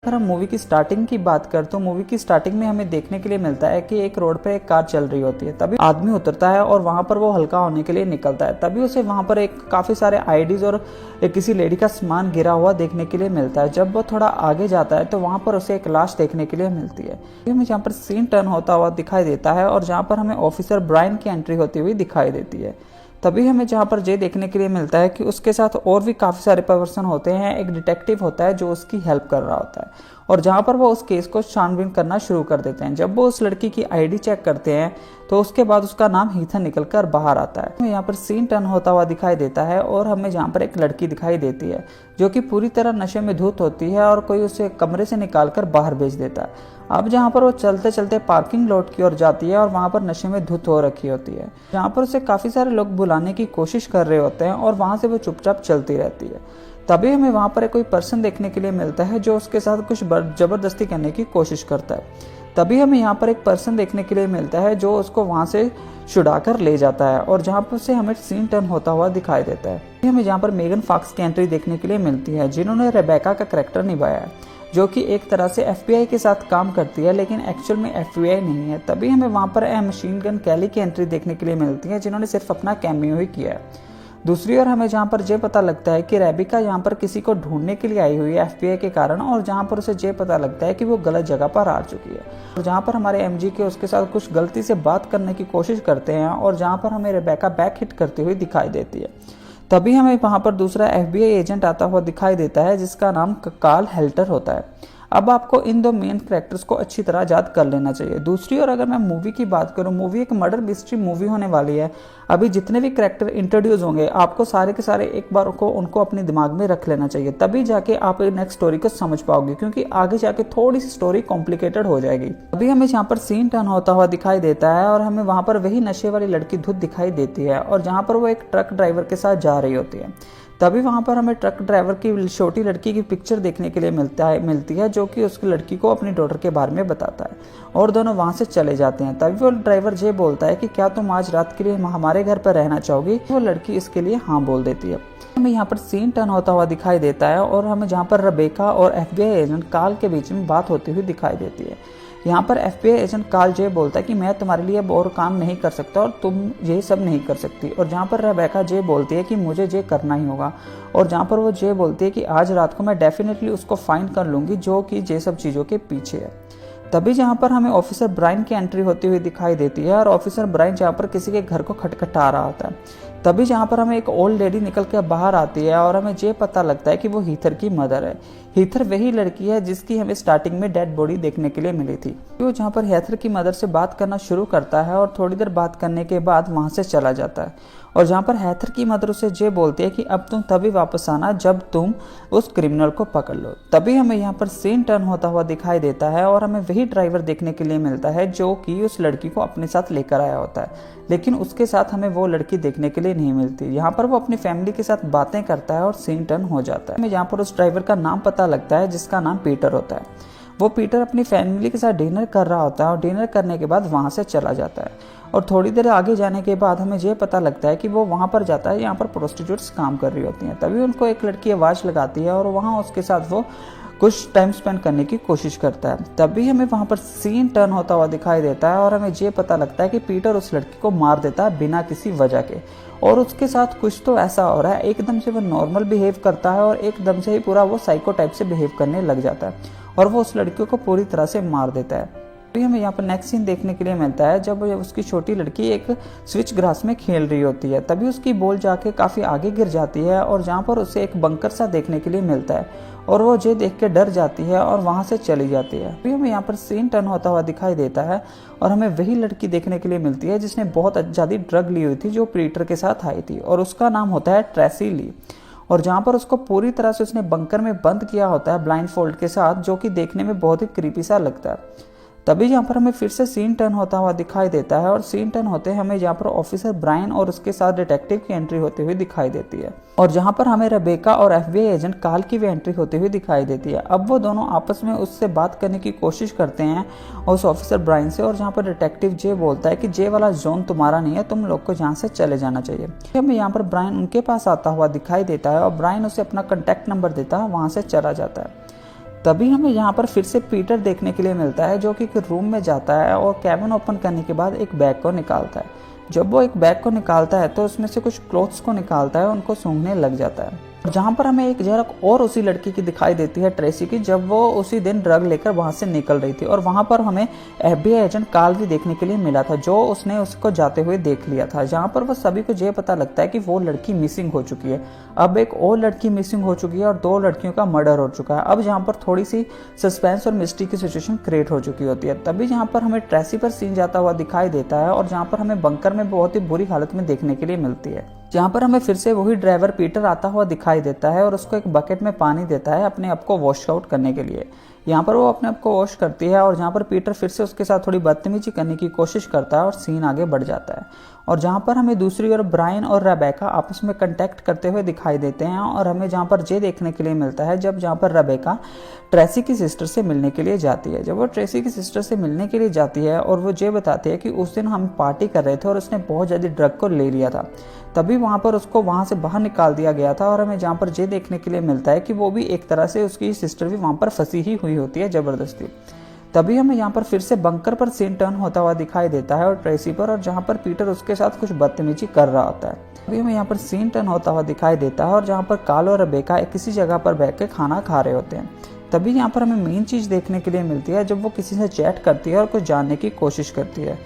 अगर हम मूवी की स्टार्टिंग की बात करें तो मूवी की स्टार्टिंग में हमें देखने के लिए मिलता है कि एक रोड पे एक कार चल रही होती है। तभी आदमी उतरता है और वहां पर वो हल्का होने के लिए निकलता है। तभी उसे वहां पर एक काफी सारे आईडीज और एक किसी लेडी का सामान गिरा हुआ देखने के लिए मिलता है। जब वो थोड़ा आगे जाता है तो वहां पर उसे एक लाश देखने के लिए मिलती है। हमें जहाँ पर सीन टर्न होता हुआ दिखाई देता है और जहाँ पर हमें ऑफिसर ब्रायन की एंट्री होती हुई दिखाई देती है। तभी हमें जहाँ पर ये देखने के लिए मिलता है कि उसके साथ और भी काफ़ी सारे पर्सन होते हैं। एक डिटेक्टिव होता है जो उसकी हेल्प कर रहा होता है और जहाँ पर वो उस केस को छानबीन करना शुरू कर देते हैं। जब वो उस लड़की की आईडी चेक करते हैं तो उसके बाद उसका नाम हीथन निकलकर बाहर आता है। हमें यहाँ पर सीन टर्न होता हुआ दिखाई देता है और हमें जहाँ पर एक लड़की दिखाई देती है जो कि पूरी तरह नशे में धुत होती है और कोई उसे कमरे से निकालकर बाहर भेज देता है। अब जहाँ पर वो चलते चलते पार्किंग लॉट की ओर जाती है और वहाँ पर नशे में धुत हो रखी होती है। जहाँ पर उसे काफ़ी सारे लोग बुलाने की कोशिश कर रहे होते हैं और वहाँ से वो चुपचाप चलती रहती है। तभी हमें वहाँ पर कोई पर्सन देखने के लिए मिलता है जो उसके साथ कुछ जबरदस्ती करने की कोशिश करता है। तभी हमें यहाँ पर एक पर्सन देखने के लिए मिलता है जो उसको वहाँ से छुड़ा कर ले जाता है और जहाँ पर से हमें सीन टर्न होता हुआ दिखाई देता है। हमें जहाँ पर मेगन फॉक्स की एंट्री देखने के लिए मिलती है जिन्होंने रेबेका का कैरेक्टर निभाया है, जो कि एक तरह से एफबीआई के साथ काम करती है लेकिन एक्चुअल में एफबीआई नहीं है। तभी हमें वहाँ पर मशीन गन कैली की एंट्री देखने के लिए मिलती है जिन्होंने सिर्फ अपना कैमियो ही किया है। दूसरी ओर हमें जहाँ पर ये पता लगता है कि रेबिका यहाँ पर किसी को ढूंढने के लिए आई हुई है एफबीआई के कारण, और जहाँ पर उसे ये पता लगता है कि वो गलत जगह पर आ चुकी है और जहाँ पर हमारे एमजी के उसके साथ कुछ गलती से बात करने की कोशिश करते हैं और जहाँ पर हमें रेबेका बैक हिट करती हुई दिखाई देती है। तभी हमें वहाँ पर दूसरा एफबीआई एजेंट आता हुआ दिखाई देता है जिसका नाम कार्ल हेल्टर होता है। अब आपको इन दो मेन कैरेक्टर्स को अच्छी तरह याद कर लेना चाहिए। दूसरी ओर अगर मैं मूवी की बात करूं, मूवी एक मर्डर मिस्ट्री मूवी होने वाली है। अभी जितने भी कैरेक्टर इंट्रोड्यूस होंगे आपको सारे के सारे एक बार को उनको अपने दिमाग में रख लेना चाहिए, तभी जाके आप नेक्स्ट स्टोरी को समझ पाओगे, क्योंकि आगे जाके थोड़ी सी स्टोरी कॉम्प्लिकेटेड हो जाएगी। अभी हमें यहाँ पर सीन टर्न होता हुआ दिखाई देता है और हमें वहां पर वही नशे वाली लड़की धुत दिखाई देती है और जहाँ पर वो एक ट्रक ड्राइवर के साथ जा रही होती है। तभी वहाँ पर हमें ट्रक ड्राइवर की छोटी लड़की की पिक्चर देखने के लिए मिलती है जो कि उसकी लड़की को अपनी डॉटर के बारे में बताता है और दोनों वहाँ से चले जाते हैं। तभी वो ड्राइवर ये बोलता है कि क्या तुम आज रात के लिए हमारे घर पर रहना चाहोगी? वो लड़की इसके लिए हाँ बोल देती है। हमें यहाँ पर सीन टर्न होता हुआ दिखाई देता है और हमें जहाँ पर रेबेका और एफबीआई एजेंट कार्ल के बीच में बात होती हुई दिखाई देती है। यहाँ पर एफबीआई एजेंट कार्ल जे बोलता है कि मैं तुम्हारे लिए और काम नहीं कर सकता और तुम ये सब नहीं कर सकती, और जहाँ पर रेबेका जे बोलती है कि मुझे ये करना ही होगा, और जहाँ पर वो जे बोलती है कि आज रात को मैं डेफिनेटली उसको फाइंड कर लूँगी जो कि ये सब चीज़ों के पीछे है। तभी जहाँ पर हमें ऑफिसर ब्रायन की एंट्री होती हुई दिखाई देती है और ऑफिसर ब्रायन जहाँ पर किसी के घर को खटखटा रहा होता है। तभी जहाँ पर हमें एक ओल्ड लेडी निकल कर बाहर आती है और हमें ये पता लगता है कि वो हीथर की मदर है। हीथर वही लड़की है जिसकी हमें स्टार्टिंग में डेड बॉडी देखने के लिए मिली थी। वो जहाँ पर हीथर की मदर से बात करना शुरू करता है और थोड़ी देर बात करने के बाद वहाँ से चला जाता है और जहाँ पर हीथर की मदर उसे ये बोलती है कि अब तुम तभी वापस आना जब तुम उस क्रिमिनल को पकड़ लो। तभी हमें यहाँ पर सीन टर्न होता हुआ दिखाई देता है और हमें वही ड्राइवर देखने के लिए मिलता है जो कि उस लड़की को अपने साथ लेकर आया होता है, लेकिन उसके साथ हमें वो लड़की देखने के लिए नहीं मिलती। यहाँ पर वो अपनी फैमिली के साथ बातें करता है और सीन टर्न हो जाता है। हमें यहाँ पर उस ड्राइवर का नाम पता लगता है जिसका नाम पीटर होता है। वो पीटर अपनी फैमिली के साथ डिनर कर रहा होता है और डिनर करने के बाद वहाँ से चला जाता है और थोड़ी देर आगे जाने के बाद हमें ये पता लगता है कि वो वहाँ पर जाता है यहाँ पर प्रोस्टिट्यूट्स काम कर रही होती हैं। तभी उनको एक लड़की आवाज़ लगाती है और वहाँ उसके साथ वो कुछ टाइम स्पेंड करने की कोशिश करता है। तभी हमें वहाँ पर सीन टर्न होता हुआ दिखाई देता है और हमें ये पता लगता है कि पीटर उस लड़की को मार देता है बिना किसी वजह के, और उसके साथ कुछ तो ऐसा हो रहा है, एकदम से वो नॉर्मल बिहेव करता है और एकदम से ही पूरा वो साइको टाइप से बिहेव करने लग जाता है और वो उस लड़की को पूरी तरह से मार देता है। अभी हमें यहाँ पर नेक्स्ट सीन देखने के लिए मिलता है जब उसकी छोटी लड़की एक स्विच ग्रास में खेल रही होती है। तभी उसकी बॉल जाके काफ़ी आगे गिर जाती है और जहाँ पर उसे एक बंकर सा देखने के लिए मिलता है और वो ये देख के डर जाती है और वहाँ से चली जाती है। अभी हमें यहाँ पर सीन टर्न होता हुआ दिखाई देता है और हमें वही लड़की देखने के लिए मिलती है जिसने बहुत ज़्यादा ड्रग ली हुई थी जो पीटर के साथ आई थी, और उसका नाम होता है ट्रेसी ली, और जहाँ पर उसको पूरी तरह से उसने बंकर में बंद किया होता है ब्लाइंड फोल्ड के साथ, जो कि देखने में बहुत ही क्रीपी सा लगता है। तभी यहाँ पर हमें फिर से सीन टर्न होता हुआ दिखाई देता है और सीन टर्न होते हैं हमें यहाँ पर ऑफिसर ब्रायन और उसके साथ डिटेक्टिव की एंट्री होती हुई दिखाई देती है, और जहाँ पर हमें रेबेका और एफबीआई एजेंट कार्ल की भी एंट्री होती हुई दिखाई देती है। अब वो दोनों आपस में उससे बात करने की कोशिश करते हैं उस ऑफिसर ब्रायन से, और जहाँ पर डिटेक्टिव जे बोलता है कि जे वाला जोन तुम्हारा नहीं है, तुम लोग को यहाँ से चले जाना चाहिए। हमें यहाँ पर ब्रायन उनके पास आता हुआ दिखाई देता है और ब्रायन उसे अपना कॉन्टैक्ट नंबर देता है, वहाँ से चला जाता है। तभी हमें यहाँ पर फिर से पीटर देखने के लिए मिलता है, जो कि एक रूम में जाता है और कैबिन ओपन करने के बाद एक बैग को निकालता है। जब वो एक बैग को निकालता है तो उसमें से कुछ क्लोथ्स को निकालता है और उनको सूंघने लग जाता है। जहाँ पर हमें एक झलक और उसी लड़की की दिखाई देती है, ट्रेसी की, जब वो उसी दिन ड्रग लेकर वहां से निकल रही थी। और वहां पर हमें FBI एजेंट कार्ल भी देखने के लिए मिला था, जो उसने उसको जाते हुए देख लिया था। जहाँ पर वो सभी को ये पता लगता है कि वो लड़की मिसिंग हो चुकी है। अब एक और लड़की मिसिंग हो चुकी है और 2 लड़कियों का मर्डर हो चुका है। अब जहाँ पर थोड़ी सी सस्पेंस और मिस्ट्री की सिचुएशन क्रिएट हो चुकी होती है। तभी जहाँ पर हमें ट्रेसी पर सीन जाता हुआ दिखाई देता है और जहाँ पर हमें बंकर में बहुत ही बुरी हालत में देखने के लिए मिलती है। जहाँ पर हमें फिर से वही ड्राइवर पीटर आता हुआ दिखाई देता है और उसको एक बकेट में पानी देता है अपने आप को वॉश आउट करने के लिए। यहाँ पर वो अपने आप को वॉश करती है और जहाँ पर पीटर फिर से उसके साथ थोड़ी बदतमीजी करने की कोशिश करता है और सीन आगे बढ़ जाता है। और जहाँ पर हमें दूसरी ओर ब्रायन और रेबेका आपस में कांटेक्ट करते हुए दिखाई देते हैं और हमें जहाँ पर ये देखने के लिए मिलता है जब जहाँ पर रेबेका ट्रेसी की सिस्टर से मिलने के लिए जाती है। जब वो ट्रेसी की सिस्टर से मिलने के लिए जाती है और वो ये बताती है कि उस दिन हम पार्टी कर रहे थे और उसने बहुत ज़्यादा ड्रग को ले लिया था, तभी वहाँ पर उसको वहाँ से बाहर निकाल दिया गया था। और हमें जहाँ पर ये देखने के लिए मिलता है कि वो भी एक तरह से उसकी सिस्टर भी वहाँ पर फंसी ही हुई होती है ज़बरदस्ती। तभी हमें यहाँ पर फिर से बंकर पर सीन टर्न होता हुआ दिखाई देता है और ट्रेसी पर, और जहाँ पर पीटर उसके साथ कुछ बदतमीजी कर रहा होता है। तभी हमें यहाँ पर सीन टर्न होता हुआ दिखाई देता है और जहाँ पर कार्ल और रेबेका किसी जगह पर बैठ के खाना खा रहे होते हैं। तभी यहाँ पर हमें मेन चीज़ देखने के लिए मिलती है जब वो किसी से चैट करती है और कुछ जानने की कोशिश करती है।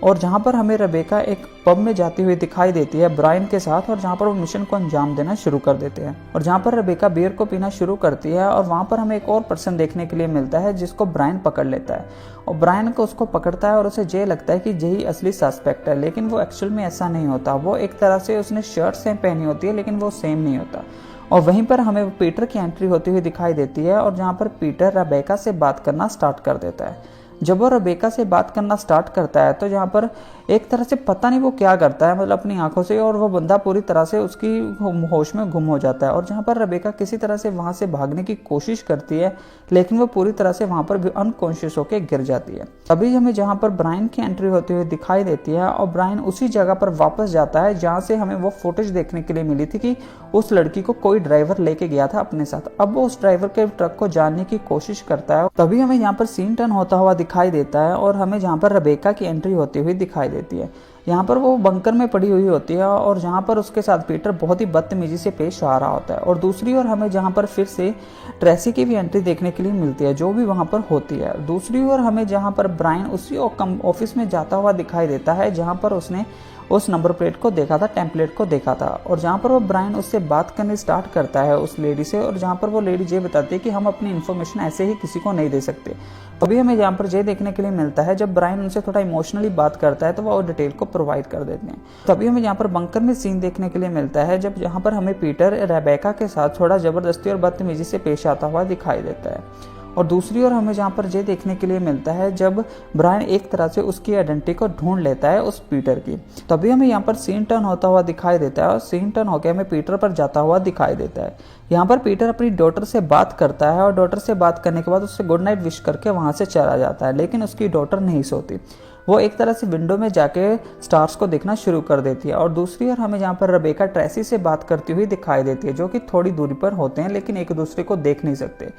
और जहाँ पर हमें रेबेका एक पब में जाती हुई दिखाई देती है ब्रायन के साथ, और जहाँ पर वो मिशन को अंजाम देना शुरू कर देते हैं। और जहाँ पर रेबेका बियर को पीना शुरू करती है और वहाँ पर हमें एक और पर्सन देखने के लिए मिलता है जिसको ब्रायन पकड़ लेता है। और ब्रायन को उसको पकड़ता है और उसे ये लगता है कि यही असली सस्पेक्ट है, लेकिन वो एक्चुअल में ऐसा नहीं होता। वो एक तरह से उसने शर्ट सेम पहनी होती है लेकिन वो सेम नहीं होता। और वहीं पर हमें पीटर की एंट्री होती हुई दिखाई देती है और जहाँ पर पीटर रेबेका से बात करना स्टार्ट कर देता है। जब वो रेबेका से बात करना स्टार्ट करता है तो जहाँ पर एक तरह से पता नहीं वो क्या करता है, मतलब अपनी आंखों से, और वो बंदा पूरी तरह से उसकी होश में गुम हो जाता है। और जहाँ पर रेबेका किसी तरह से वहाँ से भागने की कोशिश करती है लेकिन वो पूरी तरह से वहाँ पर भी अनकॉन्शियस होकर गिर जाती है। अभी हमें जहाँ पर ब्रायन की एंट्री होती हुई दिखाई देती है और ब्रायन उसी जगह पर वापस जाता है जहाँ से हमें वो फुटेज देखने के लिए मिली थी कि उस लड़की को कोई ड्राइवर लेके गया था अपने साथ। अब वो उस ड्राइवर के ट्रक को जानने की कोशिश करता है। तभी हमें यहाँ पर सीन टर्न होता हुआ दिखाई देता है और हमें जहाँ पर रेबेका की एंट्री होती हुई दिखाई देती है। यहाँ पर वो बंकर में पड़ी हुई होती है और जहाँ पर उसके साथ पीटर बहुत ही बदतमीजी से पेश आ रहा होता है। और दूसरी ओर हमें जहाँ पर फिर से ट्रेसी की भी एंट्री देखने के लिए मिलती है जो भी वहाँ पर होती है। दूसरी ओर हमें जहाँ पर ब्रायन उसी ऑफिस में जाता हुआ दिखाई देता है जहाँ पर उसने उस नंबर प्लेट को देखा था, टेम्पलेट को देखा था। और जहाँ पर वो ब्रायन उससे बात करनी स्टार्ट करता है उस लेडी से, और जहाँ पर वो लेडी ये बताती है कि हम अपनी इन्फॉर्मेशन ऐसे ही किसी को नहीं दे सकते। तभी हमें यहाँ पर ये देखने के लिए मिलता है जब ब्रायन उनसे थोड़ा इमोशनली बात करता है तो वो डिटेल को प्रोवाइड कर देते हैं। तभी हमें यहाँ पर बंकर में सीन देखने के लिए मिलता है जब जहाँ पर हमें पीटर रेबेका के साथ थोड़ा जबरदस्ती और बदतमीजी से पेश आता हुआ दिखाई देता है। और दूसरी ओर हमें जहाँ पर ये देखने के लिए मिलता है जब ब्रायन एक तरह से उसकी आइडेंटिटी को ढूंढ लेता है उस पीटर की। तभी हमें यहाँ पर सीन टर्न होता हुआ दिखाई देता है और सीन टर्न होकर हमें पीटर पर जाता हुआ दिखाई देता है। यहाँ पर पीटर अपनी डॉटर से बात करता है और डॉटर से बात करने के बाद उससे गुड नाइट विश करके वहाँ से चला जाता है, लेकिन उसकी डॉटर नहीं सोती। वो एक तरह से विंडो में जाके स्टार्स को देखना शुरू कर देती है। और दूसरी ओर हमें यहाँ पर रेबेका ट्रेसी से बात करती हुई दिखाई देती है जो कि थोड़ी दूरी पर होते हैं लेकिन एक दूसरे को देख नहीं सकते।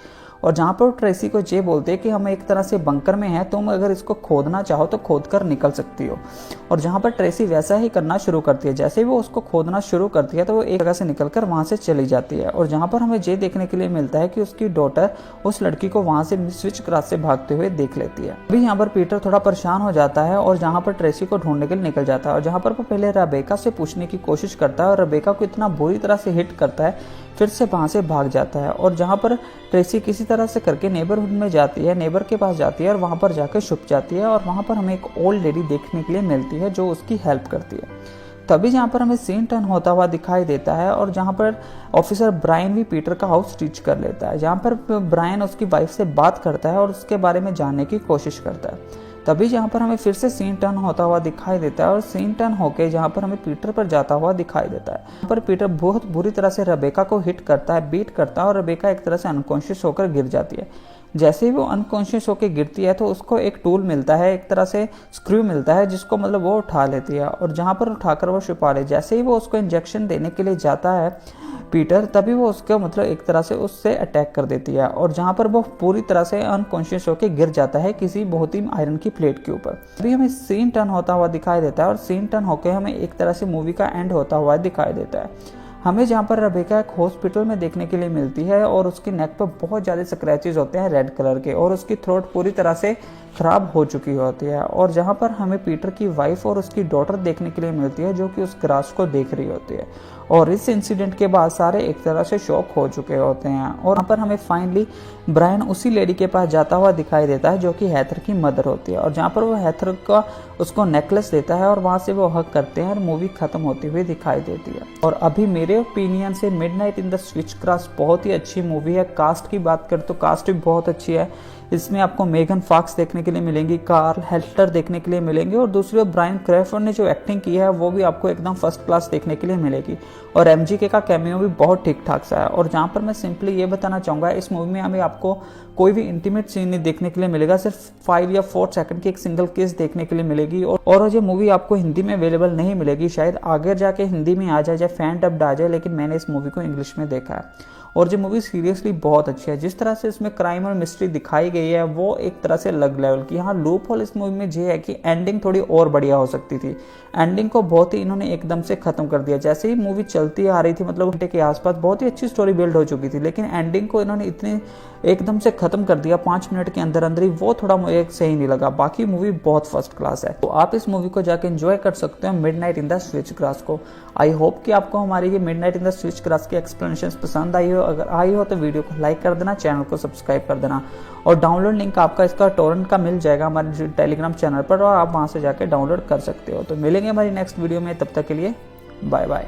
और जहाँ पर ट्रेसी को ये बोलते हैं कि हम एक तरह से बंकर में हैं, तुम अगर इसको खोदना चाहो तो खोद कर निकल सकती हो। और जहाँ पर ट्रेसी वैसा ही करना शुरू करती है, जैसे ही वो उसको खोदना शुरू करती है तो वो एक जगह से निकलकर वहाँ से चली जाती है। और जहाँ पर हमें ये देखने के लिए मिलता है कि उसकी डॉटर उस लड़की को वहाँ से स्विच क्रॉस से भागते हुए देख लेती है। अभी यहाँ पर पीटर थोड़ा परेशान हो जाता है और जहाँ पर ट्रेसी को ढूंढने के लिए निकल जाता है। और जहाँ पर वो पहले रेबेका से पूछने की कोशिश करता है और रेबेका को इतना बुरी तरह से हिट करता है, फिर से वहाँ से भाग जाता है। और जहाँ पर ट्रेसी किसी तरह से करके नेबरहुड में जाती है, नेबर के पास जाती है और वहाँ पर जाकर छुप जाती है। और वहाँ पर हमें एक ओल्ड लेडी देखने के लिए मिलती है जो उसकी हेल्प करती है। तभी जहाँ पर हमें सीन टर्न होता हुआ दिखाई देता है और जहाँ पर ऑफिसर ब्रायन भी पीटर का हाउस रीच कर लेता है, जहाँ पर ब्रायन उसकी वाइफ से बात करता है और उसके बारे में जानने की कोशिश करता है। तभी जहाँ पर हमें फिर से सीन टर्न होता हुआ दिखाई देता है और सीन टर्न होके जहाँ पर हमें पीटर पर जाता हुआ दिखाई देता है। यहाँ पर पीटर बहुत बुरी तरह से रेबेका को हिट करता है, बीट करता है और रेबेका एक तरह से अनकॉन्शियस होकर गिर जाती है। जैसे ही वो अनकॉन्शियस होकर गिरती है तो उसको एक टूल मिलता है, एक तरह से स्क्रू मिलता है जिसको मतलब वो उठा लेती है और जहाँ पर उठाकर वो छुपा ले। जैसे ही वो उसको इंजेक्शन देने के लिए जाता है पीटर, तभी वो उसके मतलब एक तरह से उससे अटैक कर देती है और जहाँ पर वो पूरी तरह से अनकॉन्शियस होकर गिर जाता है किसी बहुत ही आयरन की प्लेट के ऊपर। अभी हमें सीन टर्न होता हुआ दिखाई देता है और सीन टर्न होकर हमें एक तरह से मूवी का एंड होता हुआ दिखाई देता है। हमें जहाँ पर रेबेका एक हॉस्पिटल में देखने के लिए मिलती है और उसकी नेक पर बहुत ज़्यादा स्क्रैचेस होते हैं रेड कलर के और उसकी थ्रोट पूरी तरह से ख़राब हो चुकी होती है और जहाँ पर हमें पीटर की वाइफ और उसकी डॉटर देखने के लिए मिलती है जो कि उस ग्रास को देख रही होती है। और इस इंसिडेंट के बाद सारे एक तरह से शॉक हो चुके होते हैं और यहाँ पर हमें फाइनली ब्रायन उसी लेडी के पास जाता हुआ दिखाई देता है जो कि हैथर की मदर होती है और जहाँ पर वो हैथर का उसको नेकलेस देता है और वहाँ से वो हक करते हैं और मूवी खत्म होती हुई दिखाई देती है। और अभी मेरे ओपिनियन से मिडनाइट इन द स्विचक्राफ्ट बहुत ही अच्छी मूवी है। कास्ट की बात करें तो कास्ट भी बहुत अच्छी है। इसमें आपको मेगन फॉक्स देखने के लिए मिलेंगी, कार्ल हेल्टर देखने के लिए मिलेंगे और दूसरी ओर ब्रायन क्रेफोर्ड ने जो एक्टिंग की है वो भी आपको एकदम फर्स्ट क्लास देखने के लिए मिलेगी और एमजीके का कैमियो भी बहुत ठीक ठाक सा है। और जहाँ पर मैं सिंपली ये बताना चाहूँगा इस मूवी में हमें आपको कोई भी इंटीमेट सीन नहीं देखने के लिए मिलेगा, सिर्फ 5 या 4 सेकंड की एक सिंगल किस देखने के लिए मिलेगी और ये मूवी आपको हिंदी में अवेलेबल नहीं मिलेगी। शायद आगे जाके हिंदी में आ जाए या फैन डब्ड आ जाए, लेकिन मैंने इस मूवी को इंग्लिश में देखा है और ये मूवी सीरियसली बहुत अच्छी है। जिस तरह से इसमें क्राइम और मिस्ट्री दिखाई गई है वो एक तरह से अलग लेवल की। हाँ, लूप होल इस मूवी में ये है कि एंडिंग थोड़ी और बढ़िया हो सकती थी। एंडिंग को बहुत ही इन्होंने एकदम से खत्म कर दिया। जैसे ही मूवी चलती आ रही थी मतलब घंटे के आसपास बहुत ही अच्छी स्टोरी बिल्ड हो चुकी थी, लेकिन एंडिंग को इन्होंने इतनी एकदम से खत्म कर दिया 5 मिनट के अंदर अंदर ही, वो थोड़ा मुझे सही नहीं लगा। बाकी मूवी बहुत फर्स्ट क्लास है, तो आप इस मूवी को जाकर एंजॉय कर सकते हो मिडनाइट इन द स्विचक्राफ्ट को। आई होप कि आपको हमारी ये मिडनाइट इन द स्विचक्राफ्ट की एक्सप्लेनेशन पसंद आई हो। अगर आई हो तो वीडियो को लाइक कर देना, चैनल को सब्सक्राइब कर देना और डाउनलोड लिंक आपका इसका टोरेंट का मिल जाएगा हमारे टेलीग्राम चैनल पर और आप वहां से जाकर डाउनलोड कर सकते हो। तो मिलेंगे हमारी नेक्स्ट वीडियो में, तब तक के लिए बाय बाय।